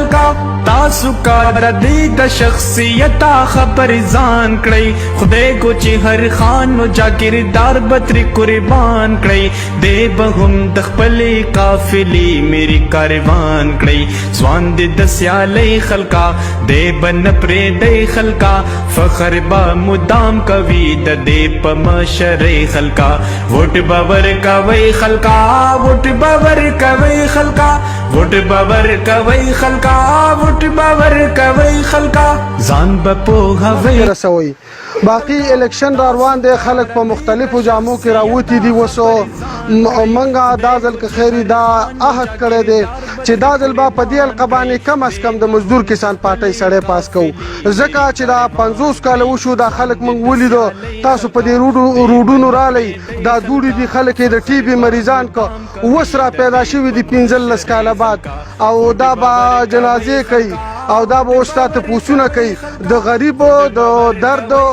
خلقا تاسو کار دی د شخصیت خبر ځان کړی خدای کو چې هر خان نو جاگیردار بتری قربان کړی دی به هم د خپل قافلې میری کاروان کړی ځوان دې د سیالۍ خلقا دی به نه پرېږدی خلقا فخر به مدام کوي د دې په مشرۍ خلقا ووټ به ورکوئ خلقا ووټ به ورکوئ خلقا ووټ به ورکوئ خلقا ووټ به ورکوئ خلقا ځان به پوهوئ رسوي باقي الیکشن را روان دی خلک په مختلفو جامو کې راوتی دي وسو منګه دا ځل که خیری دا عهد کړی دی چې دا ځل به په دې حلقه باندې کم از کم د مزدور کسان پارټۍ سړی پاس کوو ځکه چې دا 50 کاله وشو دا خلک موږ ولیدو تاسو په دې روډونو رالی دا دوړي دي خلک یې د ټي بي مریضان که اوس را پیدا شوي دي 15 کاله بعد او دا به جنازې کوي او دا به اوس تاته پوسونه کوي د غریبو د دردو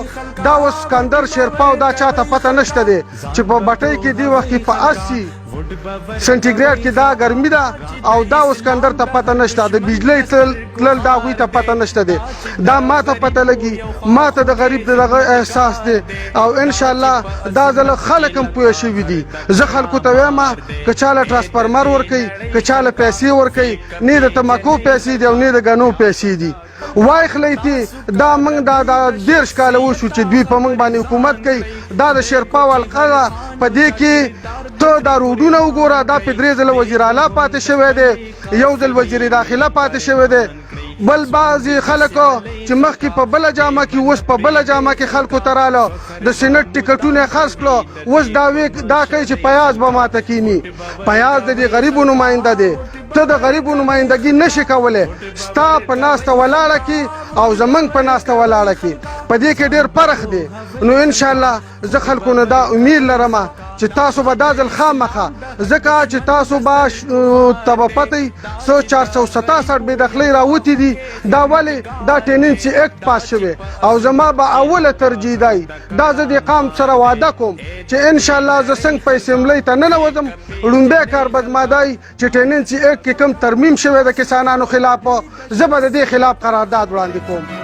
دا اوس سکندر شیرپاو دا چاته پته نشته دی چې په بټۍ کې دی وخت کې په 80 سنټیګریډ کې دا ګرمي ده او دا اوس سکندر ته پته نشته د بجلی تلل دا هغوی ته پته نشته دی دا ما ته پته لګي ما ته د غریب دغه احساس دی او انشاءالله دا ځله خلک هم پوه شوي دي زه خلکو ته وایم که چاله ټرانسفارمر ورکوي که چاله پیسې ورکوي نه د تماکو پیسې دي او نه د ګنو پیسې دي وای خلیتي دا موږ دا 10 کاله وشو چې دوی په موږ باندې حکومت کوي دا د شیرپاو حلقه ده په دې کې ته دا روډونه وګوره دا په 3 ځله وزیر اعلی پاتې شوی دی یو ځل وزیر داخله پاتې شوی دی بل بعضې خلکو چې مخکې په بله جامه کې اوس په بله جامه کې خلکو ته راله د سینټ ټکټونه یې خرڅ کړو اوس دا کوي چې پیاز به ماته کینی پیاز د دې غریبو نماینده دی ته د غریبو نمایندګي نشي کولی ستا په ناسته ولاړه کې او زمونږ په ناسته ولاړه کې په دې کې ډېر فرق دی نو انشاءالله زه خلکو نه دا امید لرم چې تاسو به دا ځل خامخا ځکه چې تاسو به ته به پته 467 بې دخلۍ راوتې دي دا ولې دا ټیننسي اکټ پاس شوی او زما به اوله ترجیح دی دا زه د قام سره واده کوم چې انشاءالله زه څنګه په اسمبلۍ ته ننوځم لومبی کار به زما دی چې ټیننسي اکټ کې کوم ترمیم شوی د کسانانو خلاف زه به د دې خلاف قرارداد وړاندې کوم